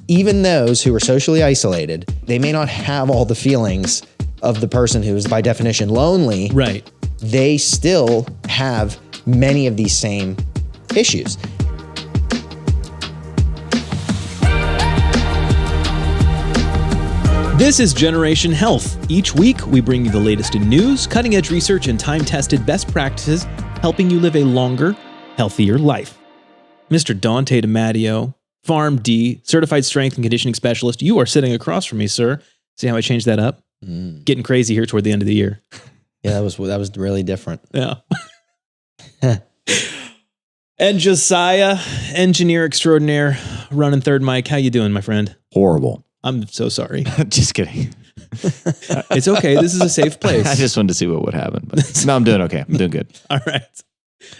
even those who are socially isolated, they may not have all the feelings of the person who is by definition lonely. Right. They still have many of these same issues. This is Generation Health. Each week, we bring you the latest in news, cutting-edge research, and time-tested best practices, helping you live a longer, healthier life. Mr. Dante DiMatteo, PharmD, Certified Strength and Conditioning Specialist, you are sitting across from me, sir. See how I changed that up? Getting crazy here toward the end of the year. Yeah, that was really different. Yeah. And Josiah, engineer extraordinaire, running third mic. How you doing, my friend? Horrible. I'm so sorry. Just kidding. It's okay. This is a safe place. I just wanted to see what would happen. But no, I'm doing okay. I'm doing good. All right.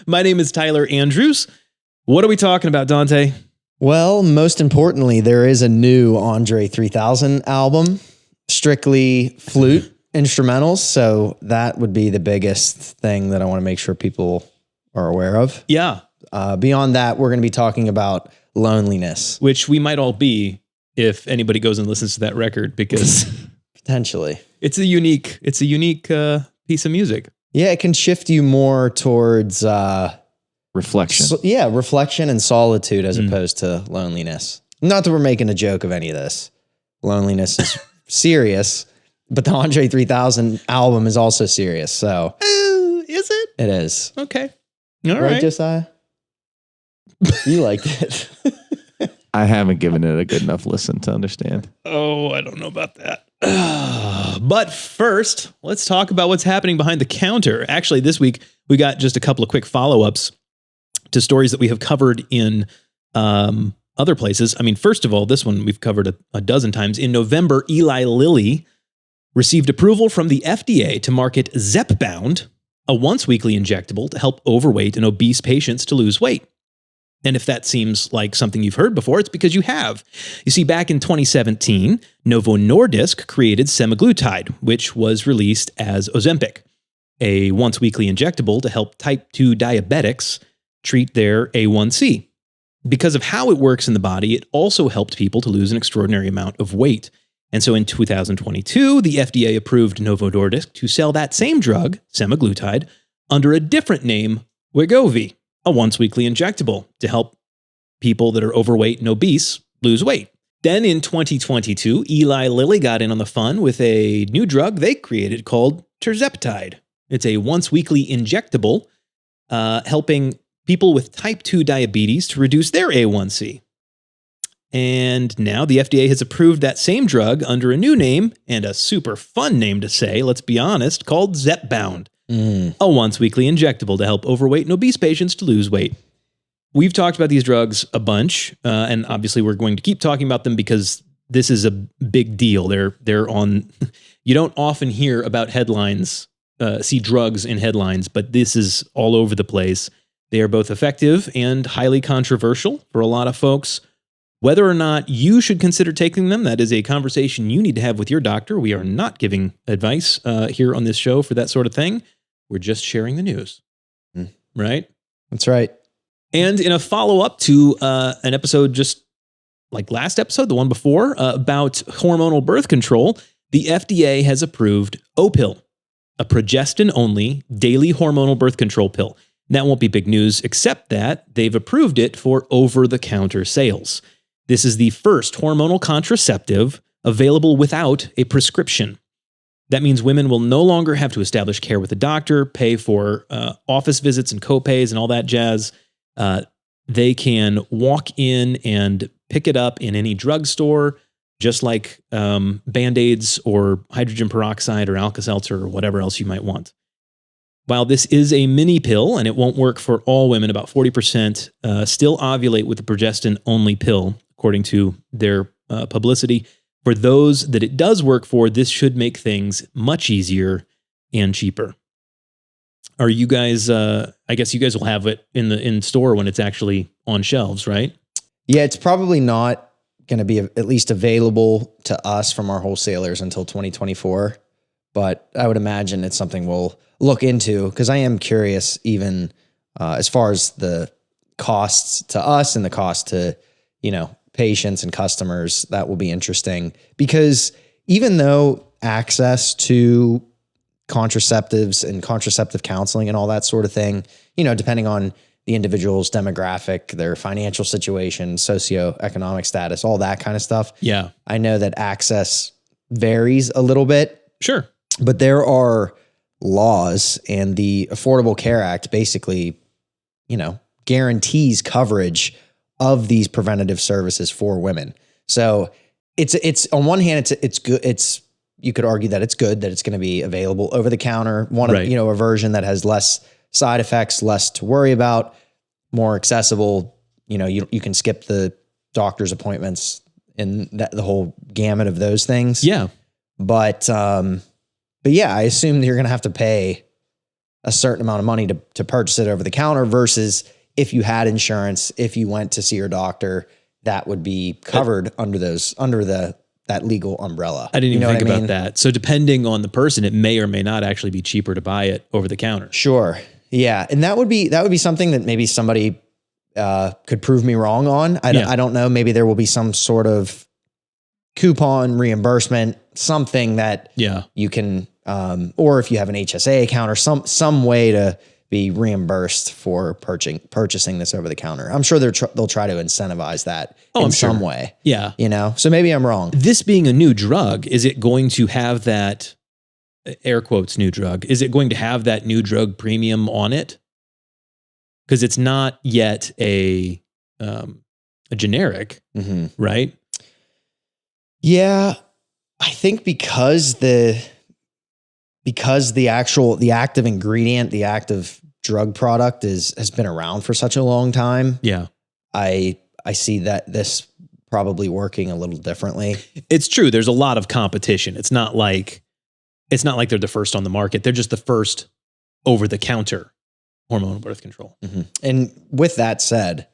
My name is Tyler Andrews. What are we talking about, Dante? Well, most importantly, there is a new Andre 3000 album, strictly flute instrumentals. So that would be the biggest thing that I want to make sure people are aware of. Yeah. Beyond that, we're going to be talking about loneliness. Which we might all be if anybody goes and listens to that record, because potentially it's a unique piece of music. Yeah, it can shift you more towards reflection. Reflection and solitude as opposed to loneliness. Not that we're making a joke of any of this. Loneliness is serious, but the Andre 3000 album is also serious. So, is it? It is. Okay. All right, right. Josiah? You liked it. I haven't given it a good enough listen to understand. Oh, I don't know about that. But first, let's talk about what's happening behind the counter. Actually, this week, we got just a couple of quick follow-ups to stories that we have covered in other places. I mean, first of all, this one we've covered a dozen times. In November, Eli Lilly received approval from the FDA to market Zepbound, a once-weekly injectable to help overweight and obese patients to lose weight. And if that seems like something you've heard before, it's because you have. You see, back in 2017, Novo Nordisk created semaglutide, which was released as Ozempic, a once-weekly injectable to help type 2 diabetics treat their A1C. Because of how it works in the body, it also helped people to lose an extraordinary amount of weight. And so in 2022, the FDA approved Novo Nordisk to sell that same drug, semaglutide, under a different name, Wegovy, a once-weekly injectable to help people that are overweight and obese lose weight. Then in 2022, Eli Lilly got in on the fun with a new drug they created called tirzepatide. It's a once-weekly injectable helping people with type 2 diabetes to reduce their A1C. And now the FDA has approved that same drug under a new name and a super fun name to say, let's be honest, called Zepbound. A once-weekly injectable to help overweight and obese patients to lose weight. We've talked about these drugs a bunch, and obviously we're going to keep talking about them because this is a big deal. They're on. You don't often hear about headlines, see drugs in headlines, but this is all over the place. They are both effective and highly controversial for a lot of folks. Whether or not you should consider taking them, that is a conversation you need to have with your doctor. We are not giving advice here on this show for that sort of thing. We're just sharing the news, right? That's right. And in a follow-up to an episode just like last episode, the one before, about hormonal birth control, the FDA has approved Opill, a progestin-only daily hormonal birth control pill. And that won't be big news, except that they've approved it for over-the-counter sales. This is the first hormonal contraceptive available without a prescription. That means women will no longer have to establish care with a doctor, pay for office visits and copays and all that jazz. They can walk in and pick it up in any drugstore, just like Band-Aids or hydrogen peroxide or Alka-Seltzer or whatever else you might want. While this is a mini pill and it won't work for all women, about 40% still ovulate with the progestin-only pill, according to their publicity. For those that it does work for, this should make things much easier and cheaper. Are you guys, I guess you guys will have it in store when it's actually on shelves, right? Yeah, it's probably not going to be at least available to us from our wholesalers until 2024. But I would imagine it's something we'll look into because I am curious even as far as the costs to us and the cost to, patients and customers, that will be interesting, because even though access to contraceptives and contraceptive counseling and all that sort of thing, depending on the individual's demographic, their financial situation, socioeconomic status, all that kind of stuff. Yeah. I know that access varies a little bit. Sure. But there are laws, and the Affordable Care Act basically, guarantees coverage of these preventative services for women. So it's on one hand, it's good. You could argue that it's good that it's going to be available over the counter. A version that has less side effects, less to worry about, more accessible. You can skip the doctor's appointments and the whole gamut of those things. Yeah. But yeah, I assume that you're going to have to pay a certain amount of money to purchase it over the counter, versus if you had insurance, if you went to see your doctor, that would be covered under that legal umbrella. I didn't even think about that. So depending on the person, it may or may not actually be cheaper to buy it over the counter. Sure. Yeah. And that would be something that maybe somebody could prove me wrong on. I don't know. Maybe there will be some sort of coupon reimbursement, something that you can, or if you have an HSA account or some way to be reimbursed for purchasing this over the counter. I'm sure they'll try to incentivize that in some way. Yeah. So maybe I'm wrong. This being a new drug, is it going to have that, air quotes, new drug? Is it going to have that new drug premium on it? Because it's not yet a generic, right? Yeah. I think because the active ingredient, the active drug product has been around for such a long time. Yeah. I see that this probably working a little differently. It's true. There's a lot of competition. It's not like they're the first on the market. They're just the first over the counter hormonal birth control. Mm-hmm. And with that said,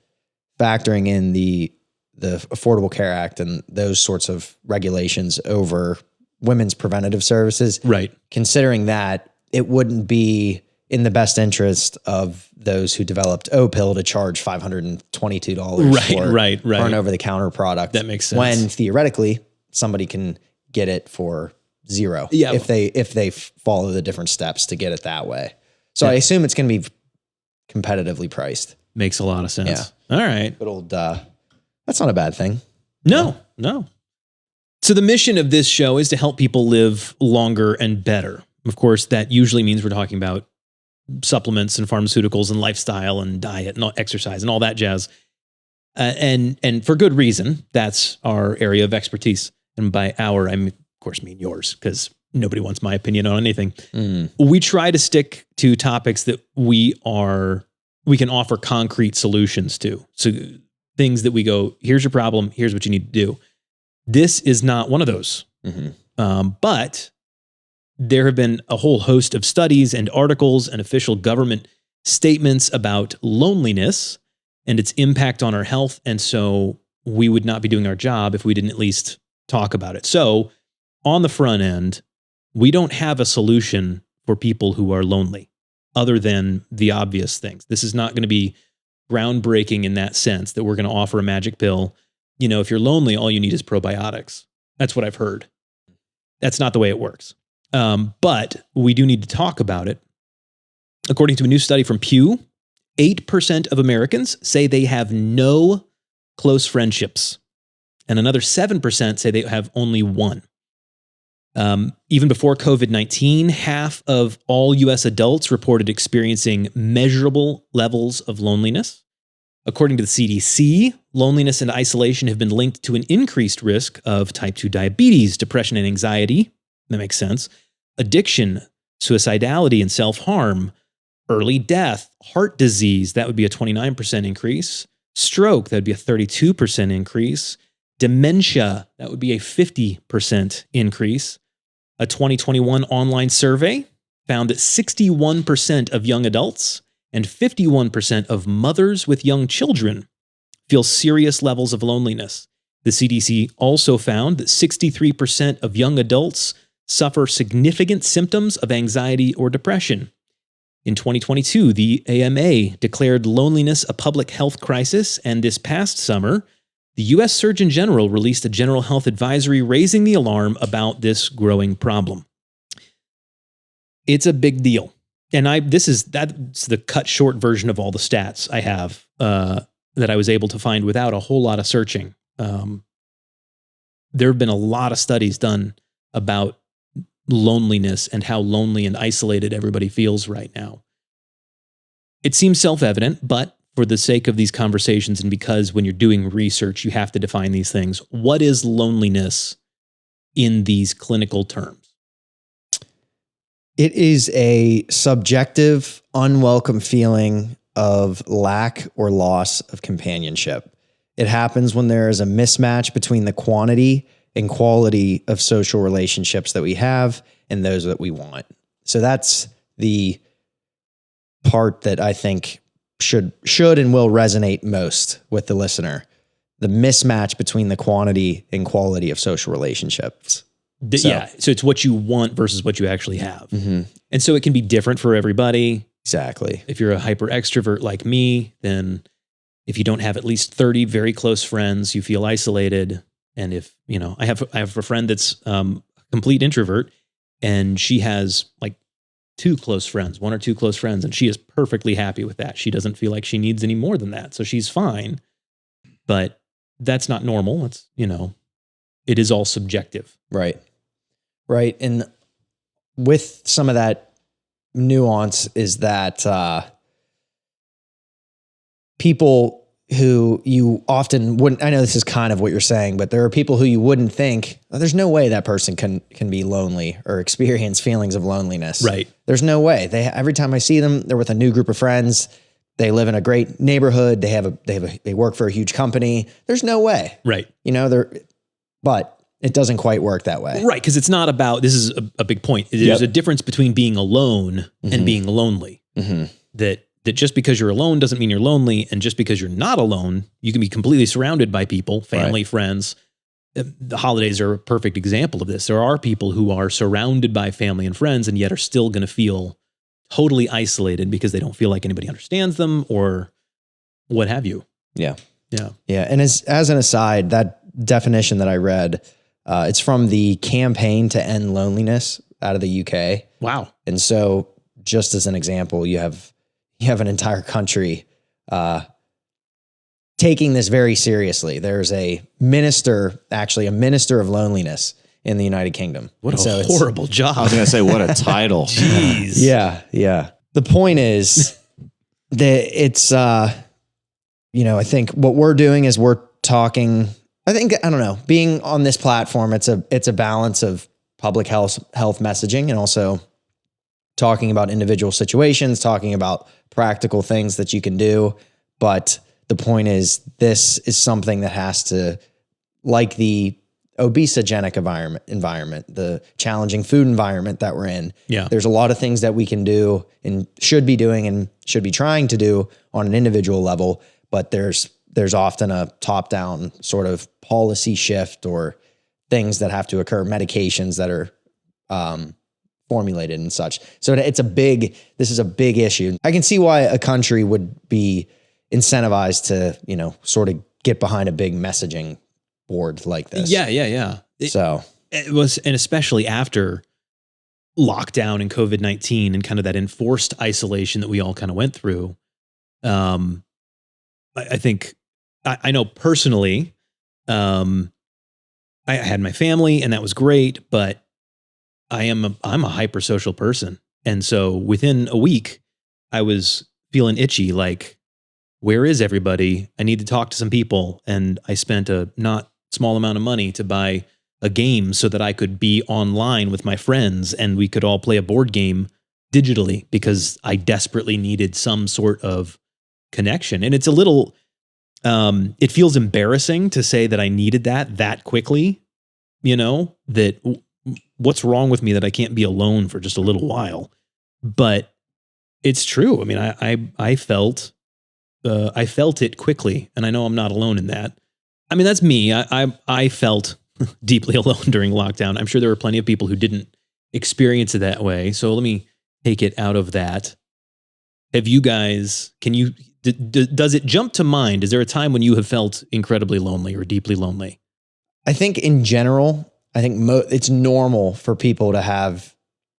factoring in the Affordable Care Act and those sorts of regulations over women's preventative services, right? Considering that, it wouldn't be in the best interest of those who developed O-Pill to charge $522 for an over-the-counter product. That makes sense. When theoretically somebody can get it for $0 if they follow the different steps to get it that way. So I assume it's going to be competitively priced. Makes a lot of sense. Yeah. All right. Good old. That's not a bad thing. No. So the mission of this show is to help people live longer and better. Of course, that usually means we're talking about supplements and pharmaceuticals and lifestyle and diet and exercise and all that jazz. And for good reason. That's our area of expertise. And by our, I mean, of course, mean yours, because nobody wants my opinion on anything. We try to stick to topics that we can offer concrete solutions to. So things that we go, here's your problem, here's what you need to do. This is not one of those. But there have been a whole host of studies and articles and official government statements about loneliness and its impact on our health. And so we would not be doing our job if we didn't at least talk about it. So on the front end, we don't have a solution for people who are lonely other than the obvious things. This is not going to be groundbreaking in that sense that we're going to offer a magic pill. If you're lonely, all you need is probiotics. That's what I've heard. That's not the way it works. But we do need to talk about it. According to a new study from Pew, 8% of Americans say they have no close friendships, and another 7% say they have only one. Even before COVID-19, half of all U.S. adults reported experiencing measurable levels of loneliness. According to the CDC, loneliness and isolation have been linked to an increased risk of type 2 diabetes, depression and anxiety. That makes sense. Addiction, suicidality and self-harm, early death, heart disease, that would be a 29% increase. Stroke, that would be a 32% increase. Dementia, that would be a 50% increase. A 2021 online survey found that 61% of young adults and 51% of mothers with young children feel serious levels of loneliness. The CDC also found that 63% of young adults suffer significant symptoms of anxiety or depression. In 2022, the AMA declared loneliness a public health crisis, and this past summer, The U.S. Surgeon General released a general health advisory raising the alarm about this growing problem. It's a big deal. And that's the cut short version of all the stats I have that I was able to find without a whole lot of searching. There have been a lot of studies done about loneliness and how lonely and isolated everybody feels right now. It seems self-evident, but for the sake of these conversations and because when you're doing research, you have to define these things. What is loneliness in these clinical terms? It is a subjective, unwelcome feeling of lack or loss of companionship. It happens when there is a mismatch between the quantity and quality of social relationships that we have and those that we want. So that's the part that I think should and will resonate most with the listener. The mismatch between the quantity and quality of social relationships. Yeah. So it's what you want versus what you actually have. Mm-hmm. And so it can be different for everybody. Exactly. If you're a hyper extrovert like me, then if you don't have at least 30 very close friends, you feel isolated. And if, I have a friend that's a complete introvert and she has like one or two close friends, and she is perfectly happy with that. She doesn't feel like she needs any more than that. So she's fine, but that's not normal. It's, it is all subjective. Right. Right. And with some of that nuance is that people who you often wouldn't, I know this is kind of what you're saying, but there are people who you wouldn't think, there's no way that person can be lonely or experience feelings of loneliness. Right. There's no way. Every time I see them, they're with a new group of friends. They live in a great neighborhood. They work for a huge company. There's no way. Right. But it doesn't quite work that way. Right. Because it's not about, this is a big point. There's a difference between being alone and being lonely. Mm-hmm. That just because you're alone doesn't mean you're lonely. And just because you're not alone, you can be completely surrounded by people, family, friends. The holidays are a perfect example of this. There are people who are surrounded by family and friends and yet are still going to feel totally isolated because they don't feel like anybody understands them or what have you. Yeah. Yeah. Yeah. And as an aside, that definition that I read, it's from the Campaign to End Loneliness out of the UK. Wow. And so just as an example, you have an entire country taking this very seriously. There's a minister of loneliness in the United Kingdom. What a horrible job. I was going to say, what a title. Jeez. Yeah. Yeah. The point is that it's, I think what we're doing is we're talking, being on this platform, it's a balance of public health messaging and also talking about individual situations, talking about practical things that you can do. But the point is, this is something that has to, like the obesogenic environment, the challenging food environment that we're in. Yeah. There's a lot of things that we can do and should be doing and should be trying to do on an individual level, but there's often a top-down sort of policy shift or things that have to occur, medications that are formulated and such. So this is a big issue. I can see why a country would be incentivized to, sort of get behind a big messaging board like this. Yeah. It was, and especially after lockdown and COVID-19 and kind of that enforced isolation that we all kind of went through. I think I know personally, I had my family and that was great, but I'm a hypersocial person. And so within a week I was feeling itchy. Like, where is everybody? I need to talk to some people. And I spent a not small amount of money to buy a game so that I could be online with my friends and we could all play a board game digitally because I desperately needed some sort of connection. And it's a little, it feels embarrassing to say that I needed that quickly, that what's wrong with me that I can't be alone for just a little while, but it's true. I mean, I felt it quickly, and I know I'm not alone in that. I mean, that's me. I felt deeply alone during lockdown. I'm sure there were plenty of people who didn't experience it that way. So let me take it out of that. Have you guys, Does it jump to mind? Is there a time when you have felt incredibly lonely or deeply lonely? I think in general, I think it's normal for people to have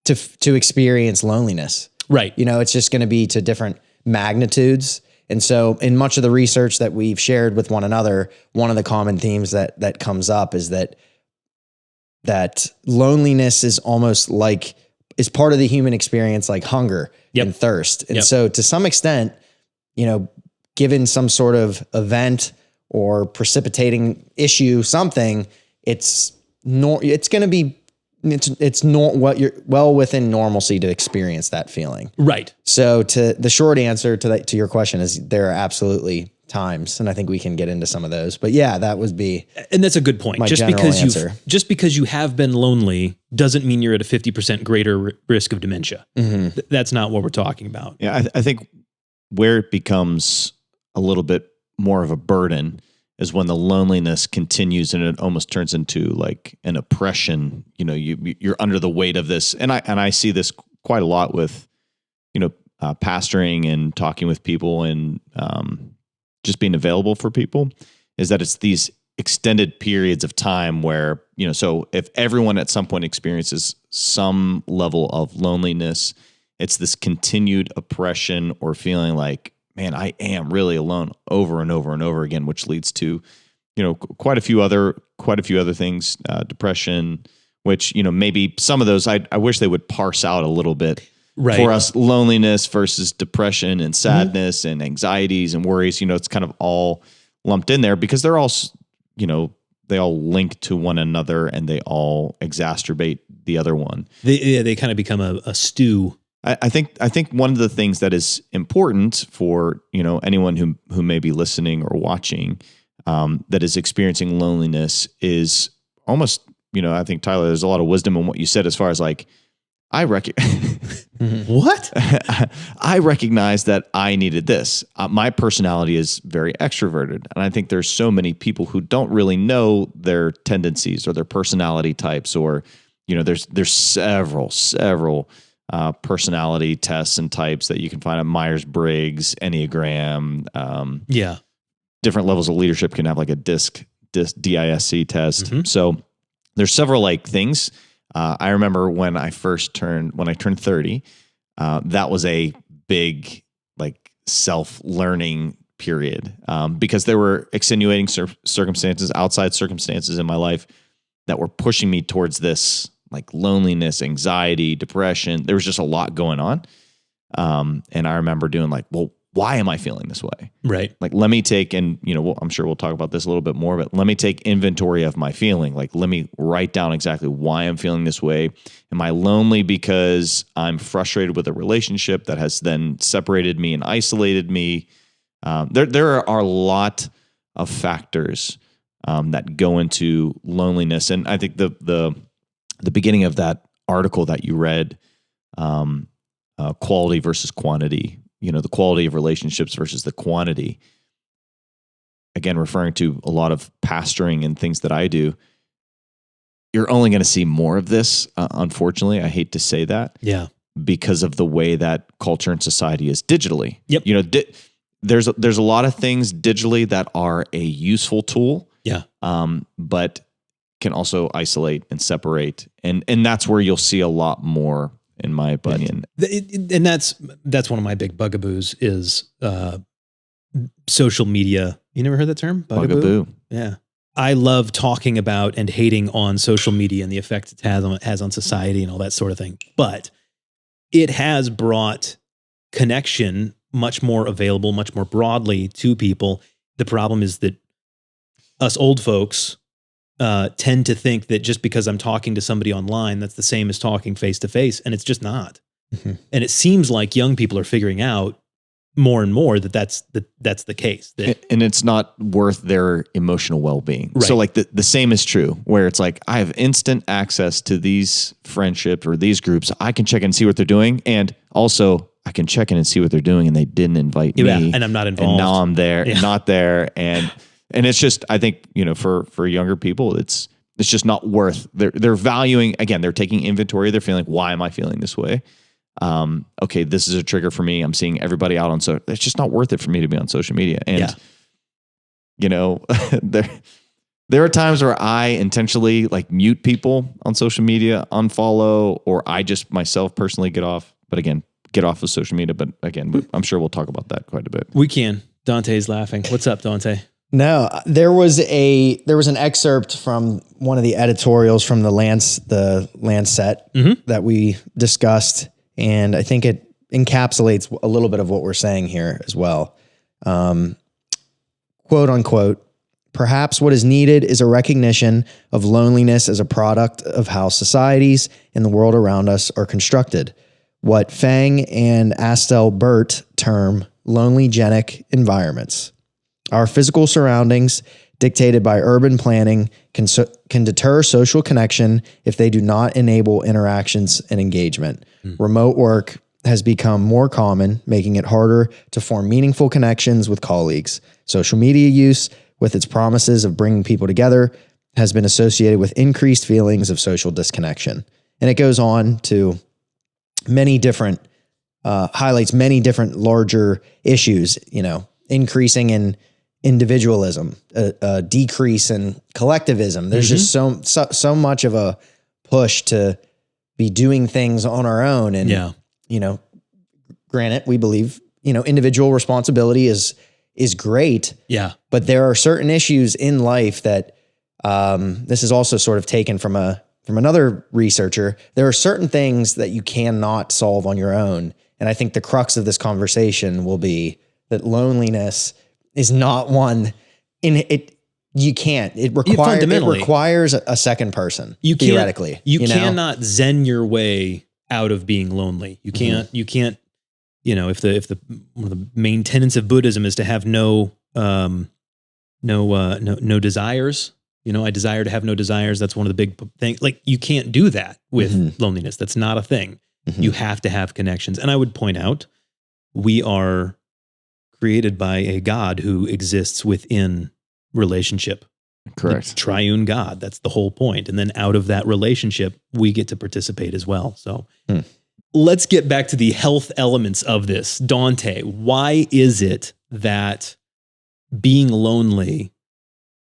to experience loneliness. Right. It's just going to be to different magnitudes. And so in much of the research that we've shared with one another, one of the common themes that comes up is that loneliness is almost is part of the human experience, like hunger and thirst. And so to some extent, given some sort of event or precipitating issue, something, it's going to be, what you're well within normalcy to experience that feeling. Right. So the short answer to your question is there are absolutely times, and I think we can get into some of those, but yeah, that would be, and that's a good point. My Just general answer. because you have been lonely doesn't mean you're at a 50% greater risk of dementia. Mm-hmm. That's not what we're talking about. Yeah, I think where it becomes a little bit more of a burden is when the loneliness continues and it almost turns into like an oppression. You're under the weight of this, and I see this quite a lot with pastoring and talking with people and just being available for people. Is that it's these extended periods of time where so if everyone at some point experiences some level of loneliness, it's this continued oppression or feeling like, man, I am really alone over and over and over again, which leads to, quite a few other things, depression, which, maybe some of those, I wish they would parse out a little bit for us, loneliness versus depression and sadness and anxieties and worries. It's kind of all lumped in there because they're all, they all link to one another and they all exacerbate the other one. They kind of become a stew. I think one of the things that is important for anyone who may be listening or watching that is experiencing loneliness is almost I think Tyler, there's a lot of wisdom in what you said as far as like What? I recognize that I needed this. My personality is very extroverted, and I think there's so many people who don't really know their tendencies or their personality types, or there's several personality tests and types that you can find on Myers-Briggs, Enneagram. Different levels of leadership can have like a DISC test. Mm-hmm. So there's several things. I remember when I turned 30, that was a big self-learning period because there were extenuating circumstances, outside circumstances in my life that were pushing me towards this loneliness, anxiety, depression. There was just a lot going on. And I remember doing well, why am I feeling this way? Right. Let me take, and I'm sure we'll talk about this a little bit more, but let me take inventory of my feeling. Let me write down exactly why I'm feeling this way. Am I lonely because I'm frustrated with a relationship that has then separated me and isolated me? There are a lot of factors that go into loneliness. And I think the beginning of that article that you read, quality versus quantity, the quality of relationships versus the quantity, again, referring to a lot of pastoring and things that I do, you're only going to see more of this. Unfortunately, I hate to say that. Yeah. Because of the way that culture and society is digitally. Yep. There's a lot of things digitally that are a useful tool. Yeah. But can also isolate and separate. And that's where you'll see a lot more, in my opinion. And that's one of my big bugaboos is social media. You never heard that term? Bugaboo. Yeah. I love talking about and hating on social media and the effect it has on society and all that sort of thing. But it has brought connection much more available, much more broadly to people. The problem is that us old folks tend to think that just because I'm talking to somebody online, that's the same as talking face to face. And it's just not. Mm-hmm. And it seems like young people are figuring out more and more that's the case. And it's not worth their emotional well-being. Right. So the same is true where it's I have instant access to these friendships or these groups. I can check in and see what they're doing. And also I can check in and see what they're doing and they didn't invite me. And I'm not involved. And now I'm there and not there. And it's just, I think, for younger people, it's just not worth, they're valuing, again, they're taking inventory. They're feeling, why am I feeling this way? okay, this is a trigger for me. I'm seeing everybody out on so it's just not worth it for me to be on social media. And you know, there are times where I intentionally like mute people on social media, unfollow, or I just myself personally get off. But again, get off of social media. But again, I'm sure we'll talk about that quite a bit. We can. Dante's laughing. What's up, Dante? No, there was an excerpt from one of the editorials from the Lancet that we discussed, and I think it encapsulates a little bit of what we're saying here as well. Quote unquote, perhaps what is needed is a recognition of loneliness as a product of how societies and the world around us are constructed. What Fang and Astel-Burt term lonely-genic environments. Our physical surroundings, dictated by urban planning, can deter social connection if they do not enable interactions and engagement. Remote work has become more common, making it harder to form meaningful connections with colleagues. Social media use, with its promises of bringing people together, has been associated with increased feelings of social disconnection. And it goes on to many different, highlights many different larger issues, you know, increasing in individualism, a decrease in collectivism. There's just so much of a push to be doing things on our own. And, you know, granted, we believe, you know, individual responsibility is great. Yeah. But there are certain issues in life that, this is also sort of taken from another researcher. There are certain things that you cannot solve on your own. And I think the crux of this conversation will be that loneliness is not one in it. You can't, it requires a second person. Theoretically, you cannot zen your way out of being lonely. You can't, you know, if the one of the main tenets of Buddhism is to have no desires, you know, I desire to have no desires. That's one of the big things. Like, you can't do that with loneliness. That's not a thing. You have to have connections. And I would point out, we are created by a God who exists within relationship. Correct. The triune God. That's the whole point. And then out of that relationship, we get to participate as well. So let's get back to the health elements of this. Dante, why is it that being lonely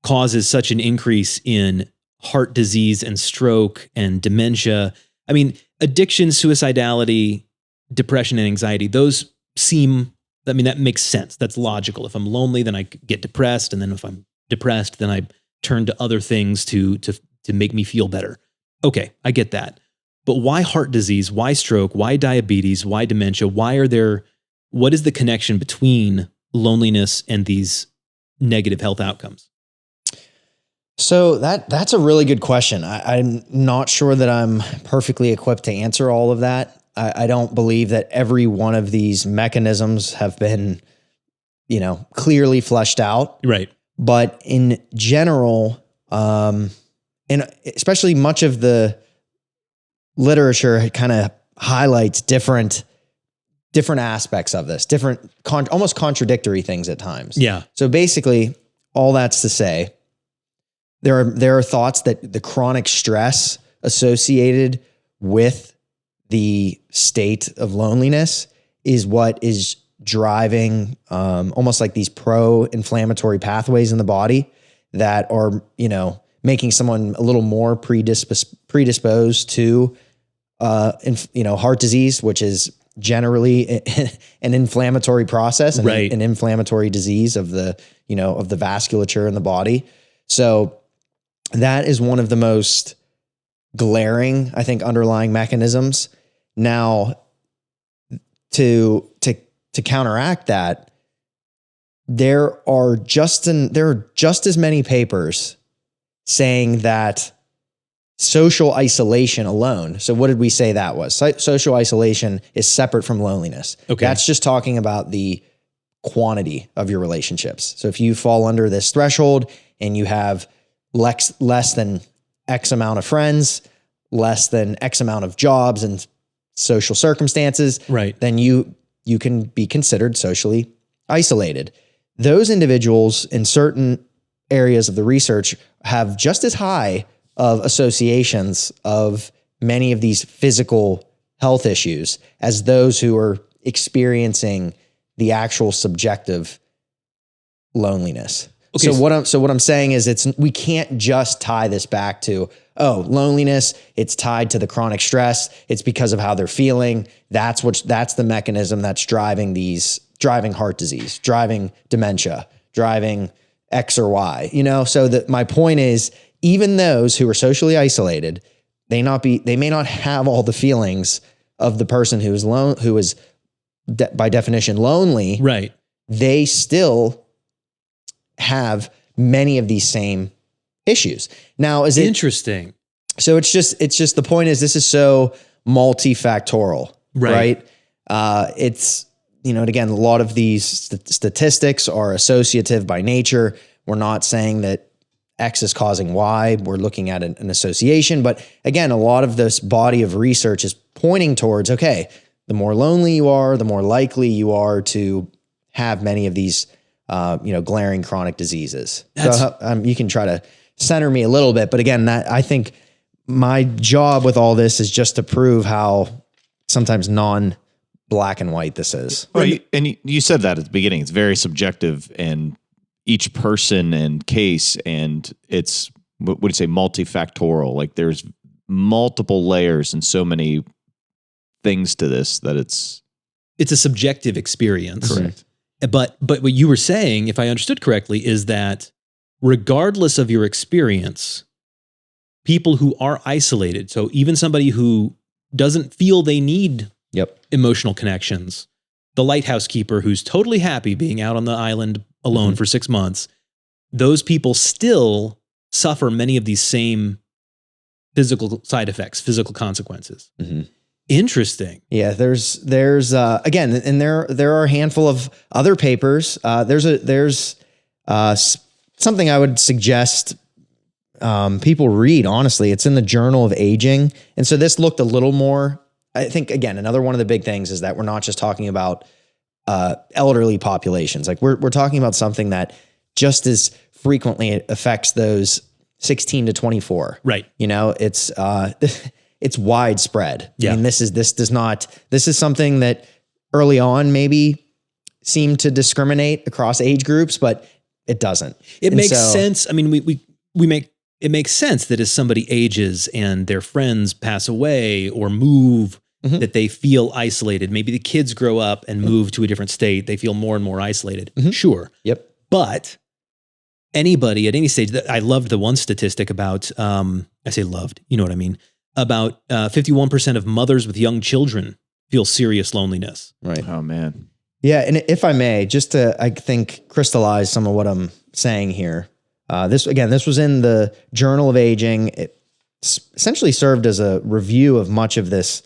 causes such an increase in heart disease and stroke and dementia? I mean, addiction, suicidality, depression, and anxiety, those seem, I mean, that makes sense. That's logical. If I'm lonely, then I get depressed. And then if I'm depressed, then I turn to other things to make me feel better. Okay, I get that. But why heart disease? Why stroke? Why diabetes? Why dementia? What is the connection between loneliness and these negative health outcomes? So that's a really good question. I'm not sure that I'm perfectly equipped to answer all of that. I don't believe that every one of these mechanisms have been, you know, clearly fleshed out. Right. But in general, and especially much of the literature kind of highlights different aspects of this, almost contradictory things at times. Yeah. So basically, all that's to say, there are thoughts that the chronic stress associated with the state of loneliness is what is driving almost like these pro-inflammatory pathways in the body that are, you know, making someone a little more predisposed to, heart disease, which is generally an inflammatory process and right. an inflammatory disease of the vasculature in the body. So that is one of the most glaring, I think, underlying mechanisms. Now, to counteract that, there are just as many papers saying that social isolation alone. So what did we say that was? Social isolation is separate from loneliness. Okay. That's just talking about the quantity of your relationships. So if you fall under this threshold and you have less than X amount of friends, less than X amount of jobs and social circumstances, right, then you can be considered socially isolated. Those individuals in certain areas of the research have just as high of associations of many of these physical health issues as those who are experiencing the actual subjective loneliness. Okay, So what I'm saying is we can't just tie this back to, oh, loneliness, it's tied to the chronic stress. It's because of how they're feeling. That's the mechanism that's driving heart disease, driving dementia, driving X or Y, so that my point is, even those who are socially isolated, they may not have all the feelings of the person who is by definition lonely. Right. They still have many of these same issues. Now, is it interesting? So it's just the point is, this is so multifactorial, right? It's, and again, a lot of these statistics are associative by nature. We're not saying that X is causing Y. We're looking at an association. But again, a lot of this body of research is pointing towards, okay, the more lonely you are, the more likely you are to have many of these, glaring chronic diseases. So you can try to center me a little bit. But again, I think my job with all this is just to prove how sometimes non-black and white this is. Right. And you said that at the beginning. It's very subjective, and each person and case, and it's, what would you say, multifactorial. Like there's multiple layers and so many things to this that it's a subjective experience. Correct. But what you were saying, if I understood correctly, is that regardless of your experience, people who are isolated, so even somebody who doesn't feel they need emotional connections, the lighthouse keeper who's totally happy being out on the island alone for 6 months, those people still suffer many of these same physical side effects, physical consequences. Mm-hmm. Interesting. Yeah, there's again, and there are a handful of other papers. There's something I would suggest people read. Honestly, it's in the Journal of Aging, and so this looked a little more. I think again, another one of the big things is that we're not just talking about elderly populations. Like we're talking about something that just as frequently affects those 16 to 24. Right. It's widespread. Yeah. I mean, this is something that early on maybe seemed to discriminate across age groups, but it doesn't. It makes sense. I mean, it makes sense that as somebody ages and their friends pass away or move, that they feel isolated. Maybe the kids grow up and move to a different state. They feel more and more isolated. Sure. Yep. But anybody at any stage, I loved the one statistic about, I say loved, you know what I mean? About 51% of mothers with young children feel serious loneliness. Right. Oh man. Yeah. And if I may, just to, I think, crystallize some of what I'm saying here. This was in the Journal of Aging. It essentially served as a review of much of this,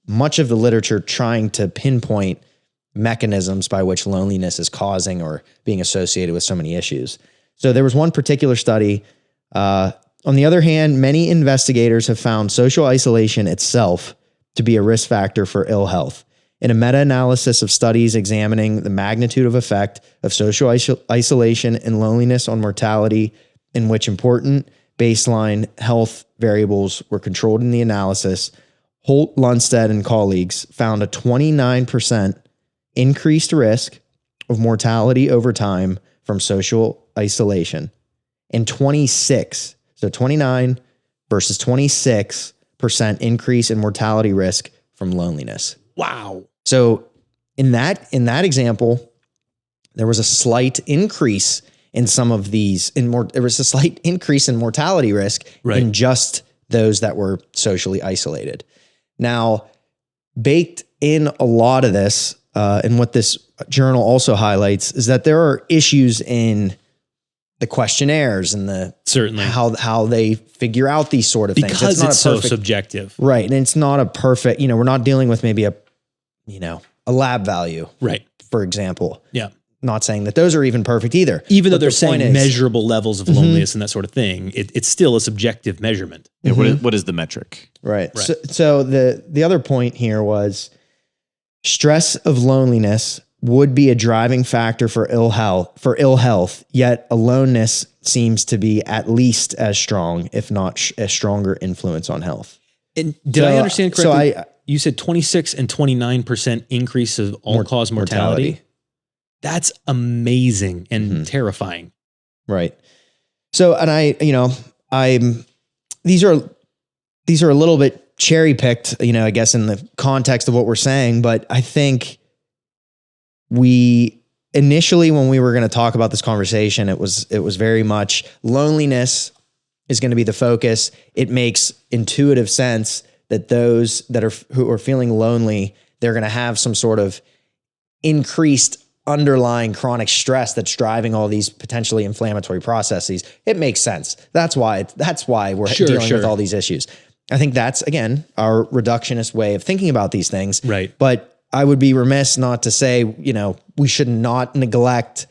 much of the literature trying to pinpoint mechanisms by which loneliness is causing or being associated with so many issues. So there was one particular study. On the other hand, many investigators have found social isolation itself to be a risk factor for ill health. In a meta-analysis of studies examining the magnitude of effect of social isolation and loneliness on mortality, in which important baseline health variables were controlled in the analysis, Holt, Lundstedt, and colleagues found a 29% increased risk of mortality over time from social isolation, and 29 versus 26% increase in mortality risk from loneliness. Wow. So in that example, there was a slight increase in some of these, there was a slight increase in mortality risk in just those that were socially isolated. Now, baked in a lot of this, and what this journal also highlights, is that there are issues in the questionnaires and certainly how they figure out these sort of things. Because it's so subjective. Right. And it's not a perfect, we're not dealing with maybe a lab value. Right. For example. Yeah. Not saying that those are even perfect either. Even though they're saying measurable levels of loneliness and that sort of thing, it's still a subjective measurement. Yeah, what is the metric? Right. So the other point here was stress of loneliness would be a driving factor for ill health, yet aloneness seems to be at least as strong, if not a stronger influence on health. And did I understand correctly? So you said 26 and 29% increase of all-cause mortality. That's amazing and terrifying. Right. So, and these are a little bit cherry picked, I guess in the context of what we're saying, but I think initially when we were going to talk about this conversation, it was very much loneliness is going to be the focus. It makes intuitive sense that those who are feeling lonely, they're going to have some sort of increased underlying chronic stress that's driving all these potentially inflammatory processes. It makes sense. That's why we're dealing with all these issues. I think that's, again, our reductionist way of thinking about these things. Right. But I would be remiss not to say, we should not neglect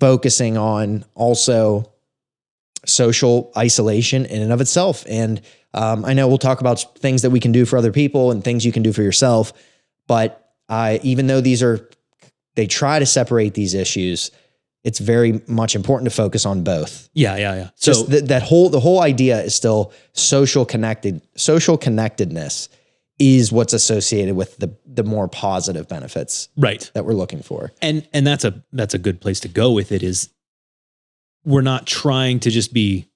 focusing on also social isolation in and of itself. And I know we'll talk about things that we can do for other people and things you can do for yourself. But even though they try to separate these issues, it's very much important to focus on both. Yeah. So just the whole idea is still social connectedness is what's associated with the more positive benefits that we're looking for. And that's a good place to go with it. Is we're not trying to just be,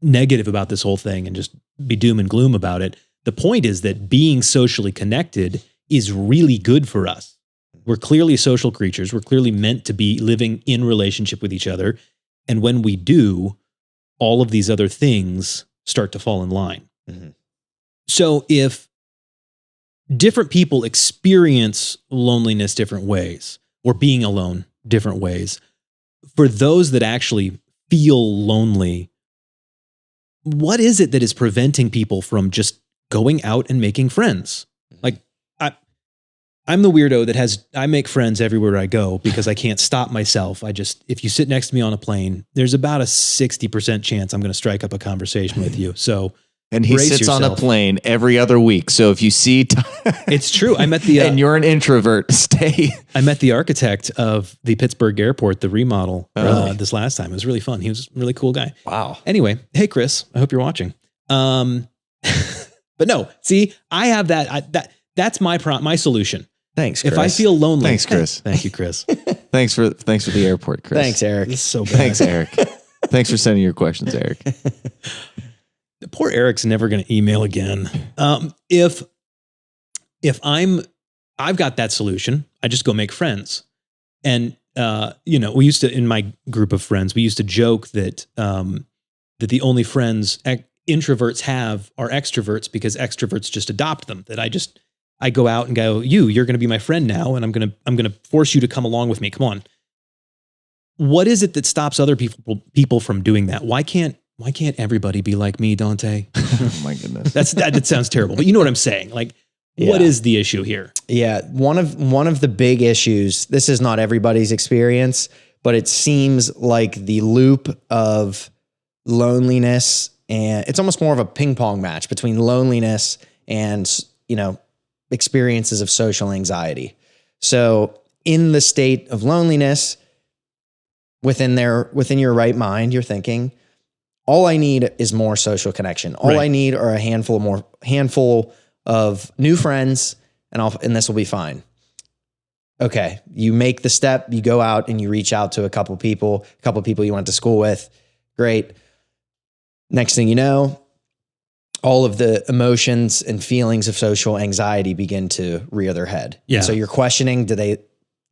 negative about this whole thing and just be doom and gloom about it. The point is that being socially connected is really good for us. We're clearly social creatures. We're clearly meant to be living in relationship with each other. And when we do, all of these other things start to fall in line. Mm-hmm. So if different people experience loneliness different ways, or being alone different ways, for those that actually feel lonely, what is it that is preventing people from just going out and making friends? Like, I'm the weirdo that I make friends everywhere I go because I can't stop myself. If you sit next to me on a plane, there's about a 60% chance I'm going to strike up a conversation with you. So, and he sits on a plane every other week. So if you see, it's true. I met and you're an introvert, stay. I met the architect of the Pittsburgh airport, the remodel, this last time. It was really fun. He was a really cool guy. Wow. Anyway, hey Chris, I hope you're watching. But no, see, I have that's my solution. Thanks, Chris. If I feel lonely. Thanks, Chris. Thank you, Chris. Thanks for the airport, Chris. Thanks, Eric. This is so bad. Thanks, Eric. Thanks for sending your questions, Eric. Poor Eric's never going to email again. If I've got that solution, I just go make friends. And, we used to, in my group of friends, we used to joke that the only friends introverts have are extroverts because extroverts just adopt them. That I go out and go, you're going to be my friend now. And I'm going to force you to come along with me. Come on. What is it that stops other people from doing that? Why can't everybody be like me, Dante? Oh my goodness. That sounds terrible, but you know what I'm saying? Like, what is the issue here? Yeah. One of the big issues, this is not everybody's experience, but it seems like the loop of loneliness, and it's almost more of a ping pong match between loneliness and, experiences of social anxiety. So in the state of loneliness, within your right mind, you're thinking, all I need is more social connection. All I need are a handful of new friends, and this will be fine. Okay, you make the step, you go out and you reach out to a couple people you went to school with. Great. Next thing you know, all of the emotions and feelings of social anxiety begin to rear their head. Yeah. So you're questioning, did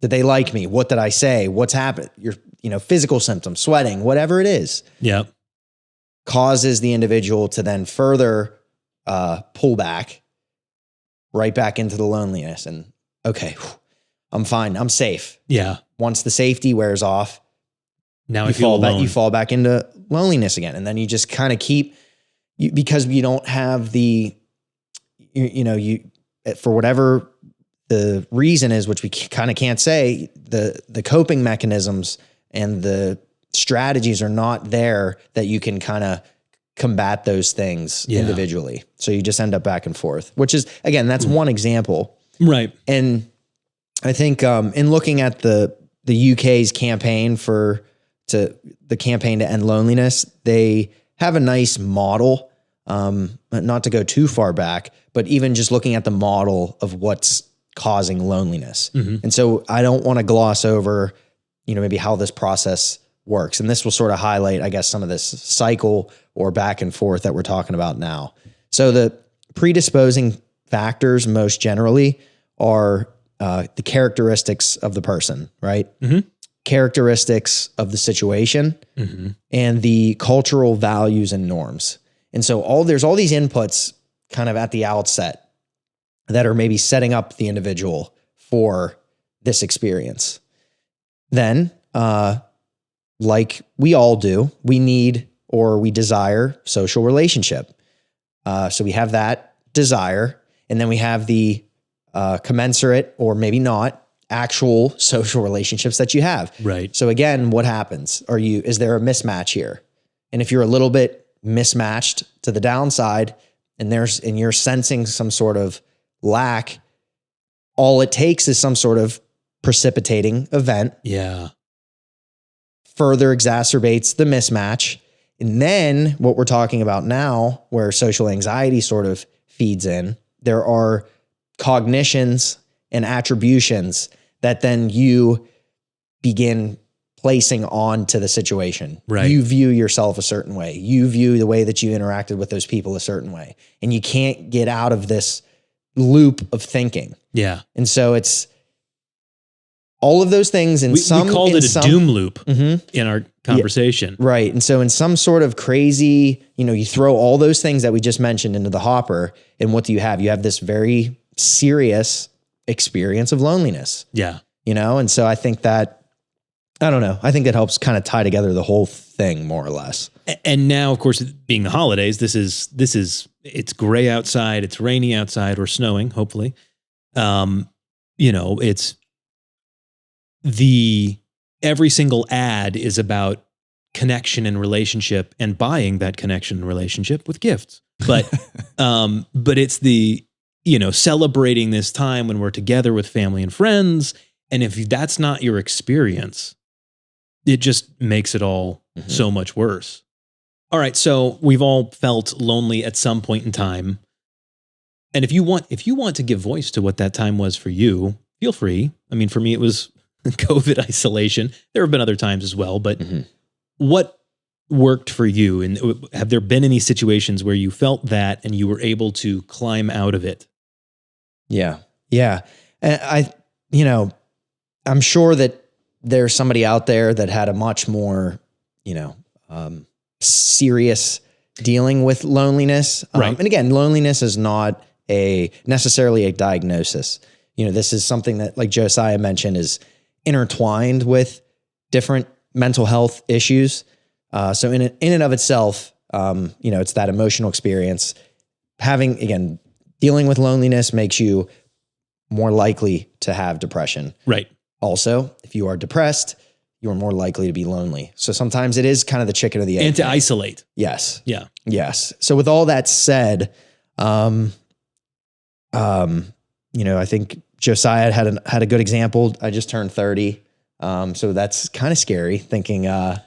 they like me? What did I say? What's happened? Your physical symptoms, sweating, whatever it is. Yeah. Causes the individual to then further pull back right back into the loneliness. And okay, I'm fine. I'm safe. Yeah. Once the safety wears off, now I feel alone. You fall back into loneliness again. And then you just kind of because you don't have you for whatever the reason is, which we kind of can't say, the coping mechanisms and the strategies are not there that you can kind of combat those things individually. So you just end up back and forth, which is, again, that's one example. Right. And I think in looking at the UK's campaign to end loneliness, they have a nice model not to go too far back, but even just looking at the model of what's causing loneliness. And so I don't want to gloss over, maybe how this process works. And this will sort of highlight, I guess, some of this cycle or back and forth that we're talking about now. So the predisposing factors most generally are the characteristics of the person, right? Characteristics of the situation and the cultural values and norms. And so there's all these inputs kind of at the outset that are maybe setting up the individual for this experience. Then, like we all do, we need or we desire social relationship. So we have that desire, and then we have the commensurate or maybe not actual social relationships that you have. Right. So again, what happens? Is there a mismatch here? And if you're a little bit mismatched to the downside and you're sensing some sort of lack, all it takes is some sort of precipitating event. Yeah. Further exacerbates the mismatch. And then what we're talking about now, where social anxiety sort of feeds in, there are cognitions and attributions that then you begin placing onto the situation. Right. You view yourself a certain way. You view the way that you interacted with those people a certain way. And you can't get out of this loop of thinking. Yeah. And so it's all of those things We called it a doom loop in our conversation. Yeah, right. And so in some sort of crazy, you throw all those things that we just mentioned into the hopper, and what do you have? You have this very serious experience of loneliness. Yeah. And so I think that, I don't know, I think that helps kind of tie together the whole thing more or less. And now, of course, being the holidays, it's gray outside, it's rainy outside, or snowing, hopefully. It's every single ad is about connection and relationship and buying that connection and relationship with gifts. But it's the, celebrating this time when we're together with family and friends. And if that's not your experience, it just makes it all so much worse. All right. So we've all felt lonely at some point in time. And if you want to give voice to what that time was for you, feel free. I mean, for me, it was COVID isolation. There have been other times as well, but what worked for you? And have there been any situations where you felt that and you were able to climb out of it? Yeah. Yeah. And I'm sure that there's somebody out there that had a much more, serious dealing with loneliness. Right. And again, loneliness is not necessarily a diagnosis. This is something that, like Josiah mentioned, is intertwined with different mental health issues. So in and of itself, it's that emotional experience. Dealing with loneliness makes you more likely to have depression. Right. Also, if you are depressed, you're more likely to be lonely. So sometimes it is kind of the chicken or the egg. And to isolate. Yes. Yeah. Yes. So with all that said, I think Josiah had a good example. I just turned 30. So that's kind of scary thinking, I've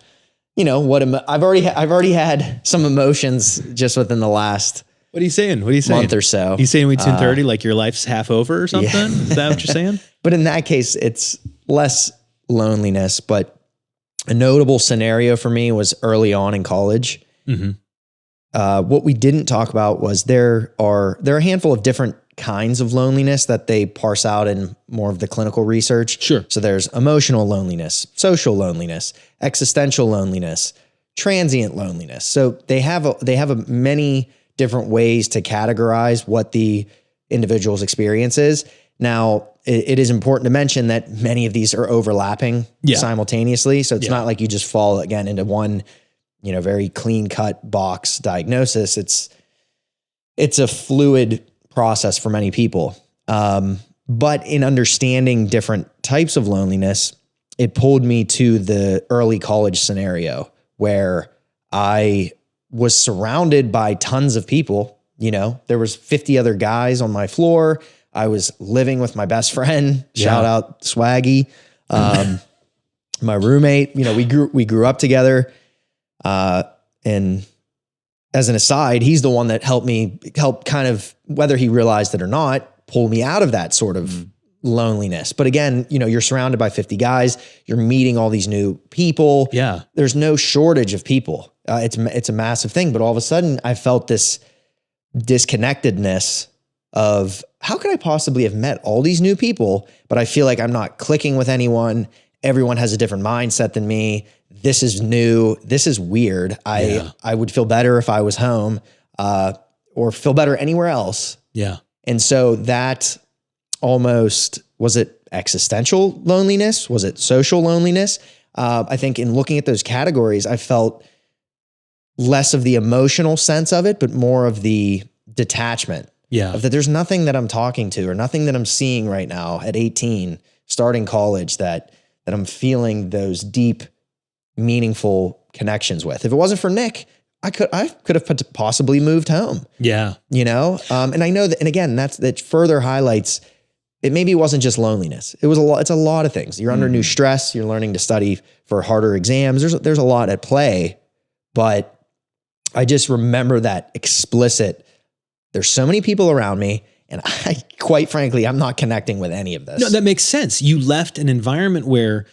already had some emotions just within the last What are you saying? month or so. You saying we turn 30 like your life's half over or something? Yeah. Is that what you're saying? But in that case, it's less loneliness. But a notable scenario for me was early on in college. What we didn't talk about was there are a handful of different kinds of loneliness that they parse out in more of the clinical research. Sure. So there's emotional loneliness, social loneliness, existential loneliness, transient loneliness. So they have many different ways to categorize what the individual's experience is. Now, it is important to mention that many of these are overlapping simultaneously. So it's not like you just fall again into one, very clean cut box diagnosis. It's a fluid process for many people. But in understanding different types of loneliness, it pulled me to the early college scenario where I was surrounded by tons of people. There was 50 other guys on my floor. I was living with my best friend. Shout out Swaggy, my roommate. We grew up together, and as an aside, he's the one that helped kind of, whether he realized it or not, pull me out of that sort of loneliness. But again, you're surrounded by 50 guys, you're meeting all these new people. Yeah. There's no shortage of people. It's a massive thing. But all of a sudden I felt this disconnectedness of how could I possibly have met all these new people, but I feel like I'm not clicking with anyone. Everyone has a different mindset than me. This is new. This is weird. I would feel better if I was home, or feel better anywhere else. Yeah. And so that almost, was it existential loneliness? Was it social loneliness? I think in looking at those categories, I felt less of the emotional sense of it, but more of the detachment. Yeah. Of that there's nothing that I'm talking to or nothing that I'm seeing right now at 18, starting college, that I'm feeling those deep, meaningful connections with. If it wasn't for Nick, I could have possibly moved home. Yeah. And I know that, and again, that further highlights it. Maybe it wasn't just loneliness. It was a lot. It's a lot of things. You're under new stress. You're learning to study for harder exams. There's a lot at play, but I just remember that explicit. There's so many people around me, and quite frankly, I'm not connecting with any of this. No, that makes sense. You left an environment where,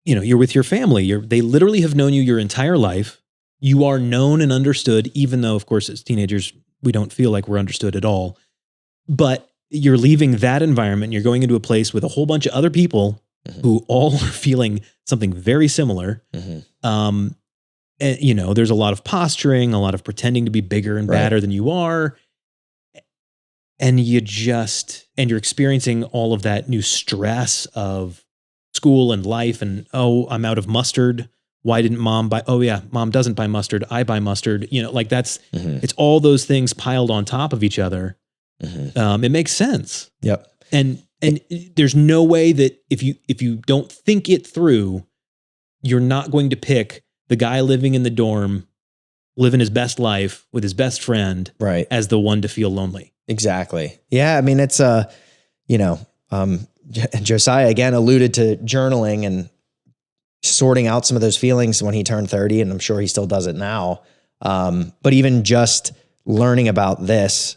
you're with your family. They literally have known you your entire life. You are known and understood, even though, of course, as teenagers, we don't feel like we're understood at all. But you're leaving that environment. You're going into a place with a whole bunch of other people who all are feeling something very similar. And, there's a lot of posturing, a lot of pretending to be bigger and badder than you are. And you're experiencing all of that new stress of school and life. And, I'm out of mustard. Why didn't mom buy? Oh yeah, mom doesn't buy mustard. I buy mustard. It's all those things piled on top of each other. It makes sense. Yep. And there's no way that if you don't think it through, you're not going to pick the guy living in the dorm, living his best life with his best friend, as the one to feel lonely. Exactly. Yeah. I mean, it's, Josiah again alluded to journaling and sorting out some of those feelings when he turned 30, and I'm sure he still does it now. But even just learning about this,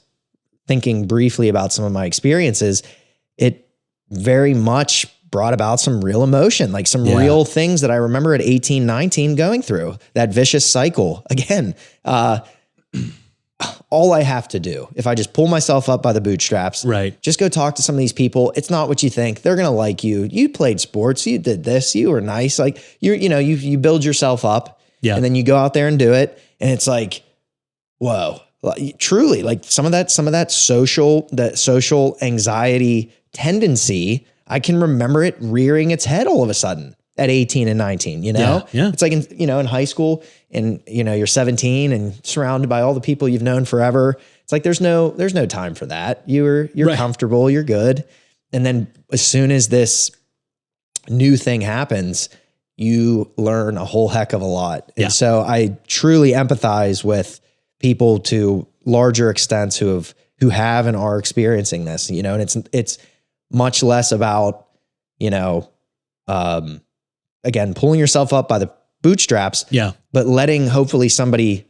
thinking briefly about some of my experiences, it very much brought about some real emotion, like some real things that I remember at 18, 19 going through that vicious cycle. Again, all I have to do, if I just pull myself up by the bootstraps, just go talk to some of these people. It's not what you think. They're going to like you. You played sports. You did this. You were nice. Like you build yourself up, and then you go out there and do it. And it's like, whoa, truly, like some of that social anxiety tendency, I can remember it rearing its head all of a sudden at 18 and 19, It's like, in high school, and, you're 17 and surrounded by all the people you've known forever. It's like, there's no time for that. You're comfortable, you're good. And then as soon as this new thing happens, you learn a whole heck of a lot. And so I truly empathize with people to larger extents who have and are experiencing this, and it's much less about, again, pulling yourself up by the bootstraps, but letting hopefully somebody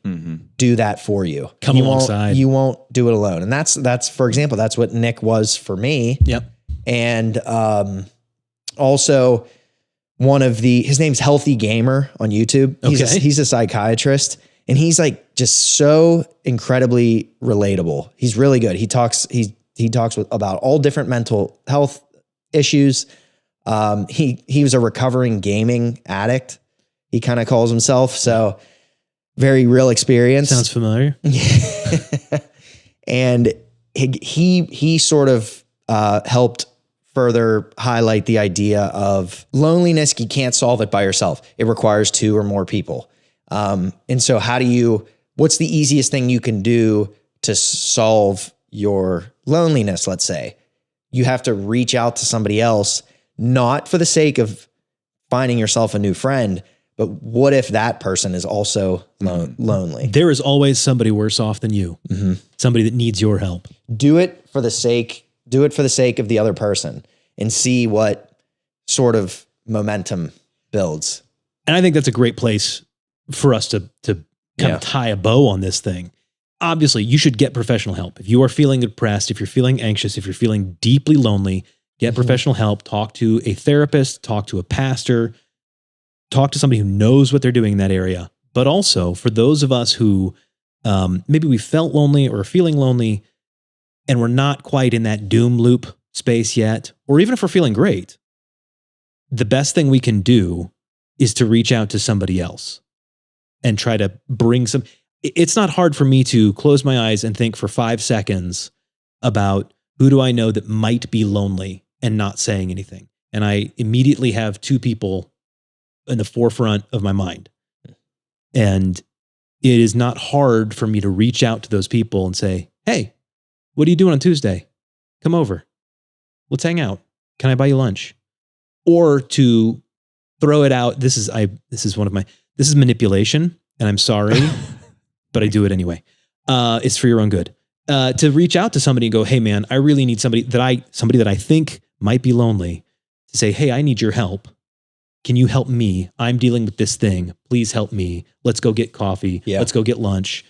do that for you. Come alongside. You won't do it alone. And that's, for example, that's what Nick was for me. Yep. And also his name's Healthy Gamer on YouTube. He's a psychiatrist, and he's like just so incredibly relatable. He's really good. He talks about all different mental health issues. He was a recovering gaming addict. He kind of calls himself. So very real experience. Sounds familiar. And he sort of helped further highlight the idea of loneliness. You can't solve it by yourself. It requires two or more people. And so what's the easiest thing you can do to solve your loneliness? Let's say you have to reach out to somebody else, not for the sake of finding yourself a new friend, but what if that person is also lonely? There is always somebody worse off than you. Somebody that needs your help. Do it for the sake of the other person and see what sort of momentum builds. And I think that's a great place for us to kind of tie a bow on this thing. obviously you should get professional help. If you are feeling depressed, if you're feeling anxious, if you're feeling deeply lonely, get professional help. Talk to a therapist, talk to a pastor, talk to somebody who knows what they're doing in that area. But also for those of us who maybe we felt lonely or are feeling lonely and we're not quite in that doom loop space yet, or even if we're feeling great, the best thing we can do is to reach out to somebody else and try to bring some. It's not hard for me to close my eyes and think for 5 seconds about who do I know that might be lonely and not saying anything. And I immediately have 2 people in the forefront of my mind. And it is not hard for me to reach out to those people and say, hey, what are you doing on Tuesday? Come over. Let's hang out. Can I buy you lunch? Or to throw it out. This is manipulation, and I'm sorry, but I do it anyway. It's for your own good. To reach out to somebody and go, hey man, I really need somebody that I think might be lonely, to say, hey, I need your help. Can you help me? I'm dealing with this thing. Please help me. Let's go get coffee. Yeah. Let's go get lunch.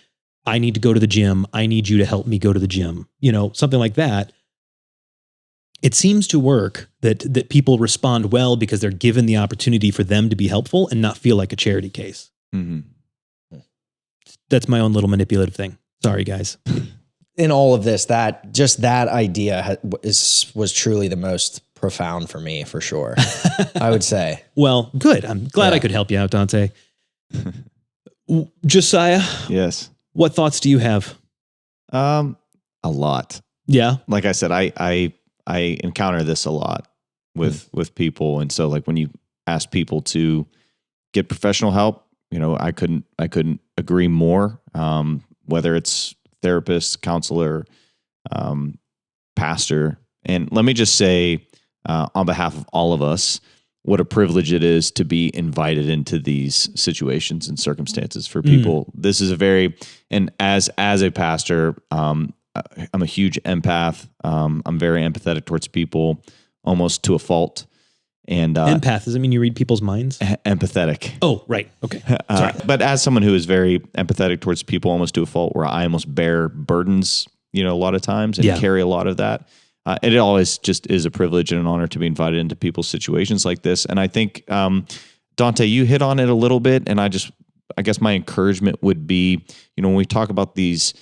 I need to go to the gym. I need you to help me go to the gym. Something like that. It seems to work that people respond well because they're given the opportunity for them to be helpful and not feel like a charity case. Mm-hmm. That's my own little manipulative thing. Sorry, guys. In all of this, that idea was truly the most profound for me, for sure. I would say. Well, good. I'm glad I could help you out, Dante. Josiah. Yes. What thoughts do you have? A lot. Yeah. Like I said, I encounter this a lot with people. And so like when you ask people to get professional help, I couldn't agree more. Whether it's therapist, counselor, pastor. And let me just say, on behalf of all of us, what a privilege it is to be invited into these situations and circumstances for people. This is and as a pastor, I'm a huge empath. I'm very empathetic towards people, almost to a fault. And empath, does it mean you read people's minds? Empathetic. Oh, right. Okay. Sorry. But as someone who is very empathetic towards people, almost to a fault, where I almost bear burdens, a lot of times and carry a lot of that. It always just is a privilege and an honor to be invited into people's situations like this. And I think, Dante, you hit on it a little bit. And I guess my encouragement would be, when we talk about these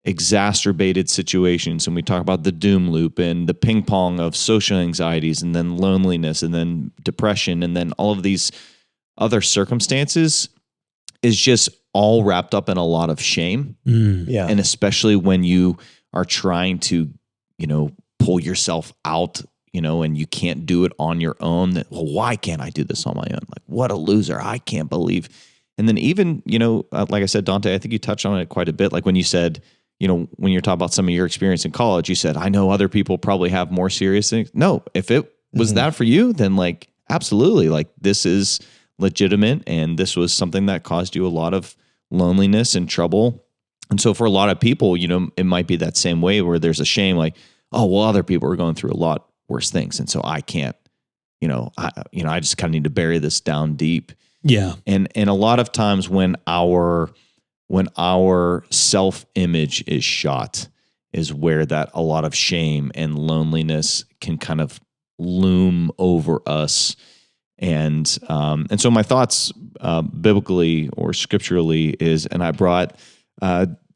exacerbated situations and we talk about the doom loop and the ping pong of social anxieties and then loneliness and then depression and then all of these other circumstances, is just all wrapped up in a lot of shame. Yeah. And especially when you are trying to, pull yourself out, and you can't do it on your own. Well, why can't I do this on my own? Like, what a loser. I can't believe. And then even, like I said, Dante, I think you touched on it quite a bit. Like when you said, when you're talking about some of your experience in college, you said, I know other people probably have more serious things. No, if it was that for you, then like, absolutely. Like this is legitimate. And this was something that caused you a lot of loneliness and trouble. And so for a lot of people, it might be that same way where there's a shame, like, oh, well, other people are going through a lot worse things. And so I can't, I just kind of need to bury this down deep. Yeah. And a lot of times when our self-image is shot is where that a lot of shame and loneliness can kind of loom over us. And so my thoughts, biblically or scripturally is, and I brought,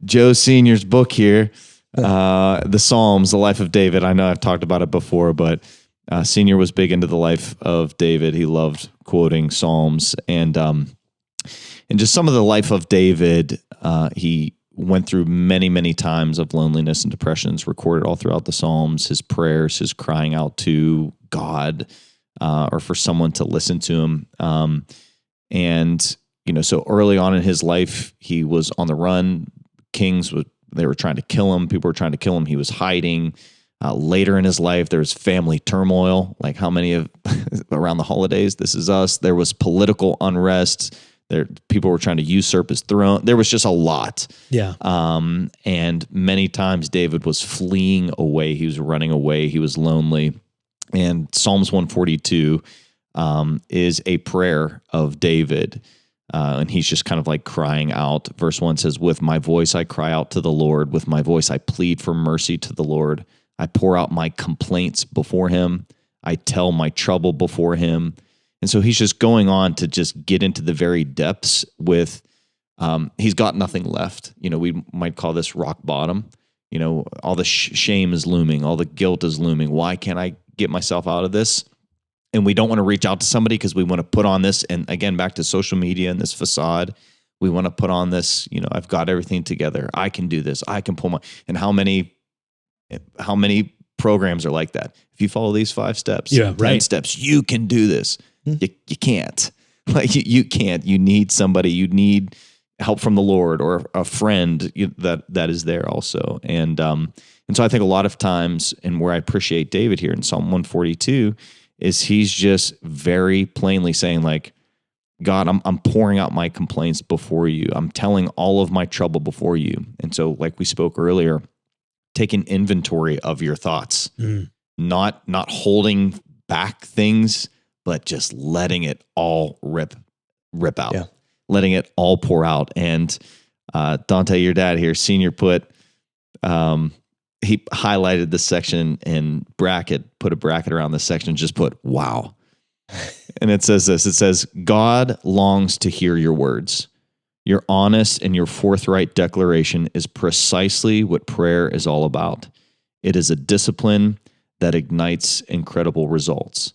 Joe Senior's book here, the Psalms, the life of David. I know I've talked about it before, but Senior was big into the life of David. He loved quoting Psalms and just some of the life of David. He went through many, many times of loneliness and depressions recorded all throughout the Psalms, his prayers, his crying out to God, or for someone to listen to him. So early on in his life, he was on the run. They were trying to kill him. People were trying to kill him. He was hiding. Later in his life, there was family turmoil. Like how many of around the holidays, this is us. There was political unrest. People were trying to usurp his throne. There was just a lot. Yeah. And many times David was fleeing away. He was running away. He was lonely. And Psalms 142 is a prayer of David And he's just kind of like crying out. Verse 1 says, with my voice I cry out to the Lord. With my voice I plead for mercy to the Lord. I pour out my complaints before him. I tell my trouble before him. And so he's just going on to just get into the very depths with, he's got nothing left. We might call this rock bottom. All the shame is looming. All the guilt is looming. Why can't I get myself out of this? And we don't want to reach out to somebody because we want to put on this. And again, back to social media and this facade, we want to put on this, I've got everything together. I can do this. I can pull and how many programs are like that? If you follow these 5 steps, 10 steps, you can do this. You can't. Like you can't. You need somebody. You need help from the Lord or a friend that is there also. And so I think a lot of times, and where I appreciate David here in Psalm 142, is he's just very plainly saying, like, God, I'm pouring out my complaints before you. I'm telling all of my trouble before you. And so, like we spoke earlier, take an inventory of your thoughts, not holding back things, but just letting it all rip out, letting it all pour out. And Dante, your dad here, senior, he highlighted this section in put a bracket around this section, just put, wow. And it says this, it says, God longs to hear your words. Your honest and your forthright declaration is precisely what prayer is all about. It is a discipline that ignites incredible results.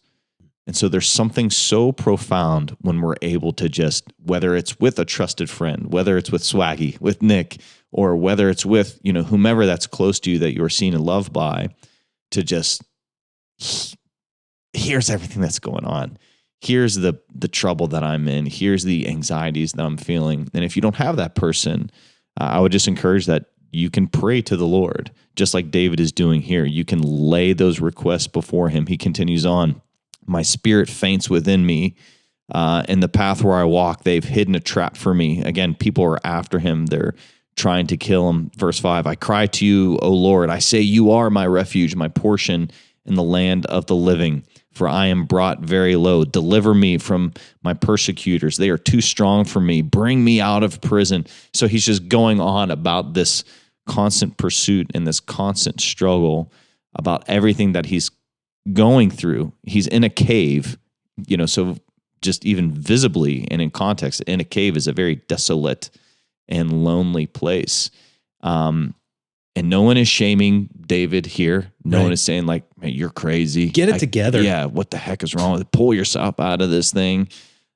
And so there's something so profound when we're able to just, whether it's with a trusted friend, whether it's with Swaggy, with Nick, or whether it's with, whomever that's close to you that you're seen and loved by, to just, here's everything that's going on. Here's the trouble that I'm in. Here's the anxieties that I'm feeling. And if you don't have that person, I would just encourage that you can pray to the Lord, just like David is doing here. You can lay those requests before him. He continues on, my spirit faints within me. In the path where I walk, they've hidden a trap for me. Again, people are after him. They're trying to kill him. Verse 5, I cry to you, O Lord. I say, you are my refuge, my portion in the land of the living. For I am brought very low. Deliver me from my persecutors. They are too strong for me. Bring me out of prison. So he's just going on about this constant pursuit and this constant struggle about everything that he's going through. He's in a cave, so just even visibly and in context, in a cave is a very desolate and lonely place. And no one is shaming David here. No one is saying like, man, you're crazy. Get it together. Yeah, what the heck is wrong with it? Pull yourself out of this thing.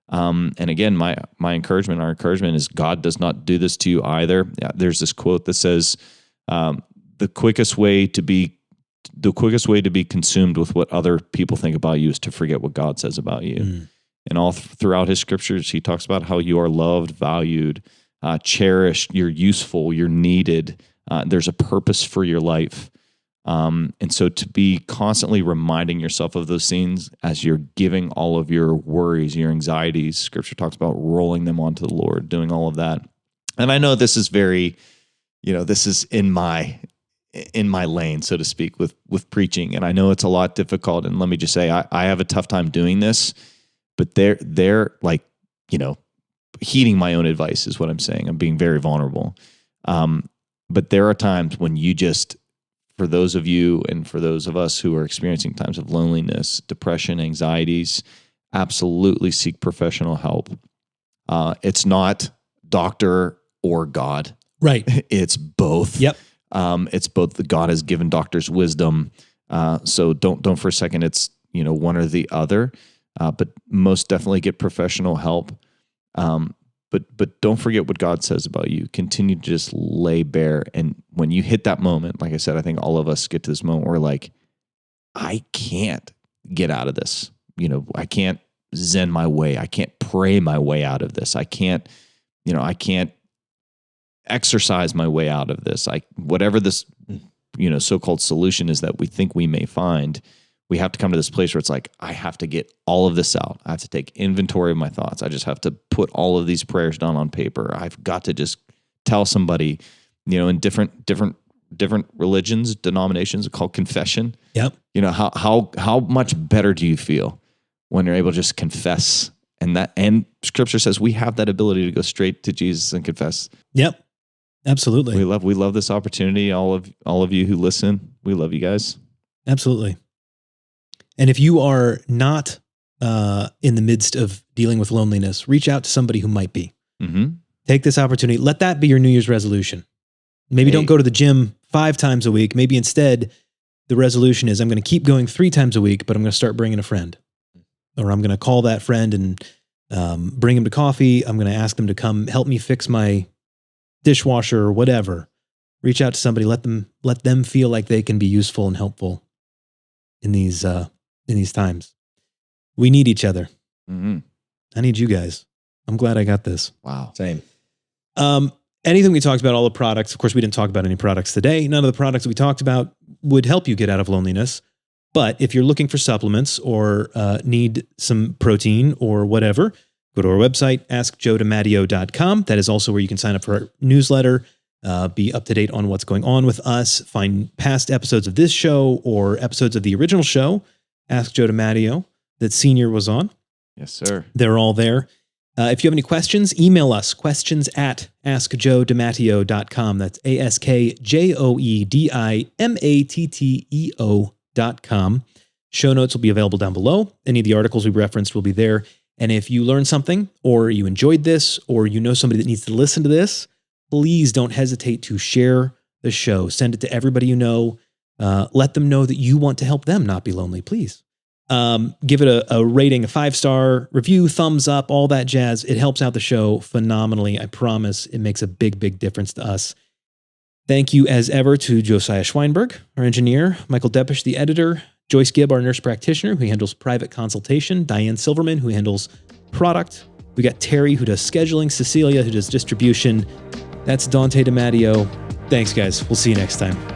And again, our encouragement is God does not do this to you either. Yeah, there's this quote that says, the quickest way to be consumed with what other people think about you is to forget what God says about you. And all throughout his scriptures, he talks about how you are loved, valued, cherished, you're useful, you're needed. There's a purpose for your life. And so to be constantly reminding yourself of those things as you're giving all of your worries, your anxieties, scripture talks about rolling them onto the Lord, doing all of that. And I know this is very, this is in my lane, so to speak, with preaching. And I know it's a lot difficult. And let me just say, I have a tough time doing this, but they're like, heeding my own advice is what I'm saying. I'm being very vulnerable. But there are times when you just, for those of you and for those of us who are experiencing times of loneliness, depression, anxieties, absolutely seek professional help. It's not doctor or God. Right. It's both. Yep. It's both. God has given doctors wisdom. So don't for a second, it's, one or the other, but most definitely get professional help. But don't forget what God says about you. Continue to just lay bare. And when you hit that moment, like I said, I think all of us get to this moment where like, I can't get out of this. I can't Zen my way. I can't pray my way out of this. I can't exercise my way out of this. Whatever this, so-called solution is that we think we may find, we have to come to this place where it's like, I have to get all of this out. I have to take inventory of my thoughts. I just have to put all of these prayers down on paper. I've got to just tell somebody, in different religions, denominations, called confession. Yep. How much better do you feel when you're able to just confess And scripture says we have that ability to go straight to Jesus and confess. Yep. Absolutely. We love this opportunity. All of you who listen, we love you guys. Absolutely. And if you are not in the midst of dealing with loneliness, reach out to somebody who might be. Mm-hmm. Take this opportunity. Let that be your New Year's resolution. Maybe don't go to the gym 5 times a week. Maybe instead the resolution is I'm going to keep going 3 times a week, but I'm going to start bringing a friend. Or I'm going to call that friend and bring him to coffee. I'm going to ask them to come help me fix my dishwasher or whatever. Reach out to somebody. Let them feel like they can be useful and helpful in these times. We need each other. Mm-hmm. I need you guys. I'm glad I got this. Wow. Same. Anything we talked about, all the products, of course, we didn't talk about any products today. None of the products that we talked about would help you get out of loneliness. But if you're looking for supplements or need some protein or whatever, go to our website, askjoedimatteo.com. That is also where you can sign up for our newsletter, be up to date on what's going on with us, find past episodes of this show or episodes of the original show, Ask Joe DiMatteo, that Senior was on. Yes, sir. They're all there. If you have any questions, email us, questions@askjoedimatteo.com. That's askjoedimatteo.com. Show notes will be available down below. Any of the articles we referenced will be there. And if you learned something or you enjoyed this or you know somebody that needs to listen to this, please don't hesitate to share the show. Send it to everybody you know. Let them know that you want to help them not be lonely, please. Give it a rating, a 5-star review, thumbs up, all that jazz. It helps out the show phenomenally. I promise it makes a big, big difference to us. Thank you as ever to Josiah Schweinberg, our engineer, Michael Deppish, the editor, Joyce Gibb, our nurse practitioner, who handles private consultation, Diane Silverman, who handles product. We got Terry, who does scheduling, Cecilia, who does distribution. That's Dante DiMatteo. Thanks, guys. We'll see you next time.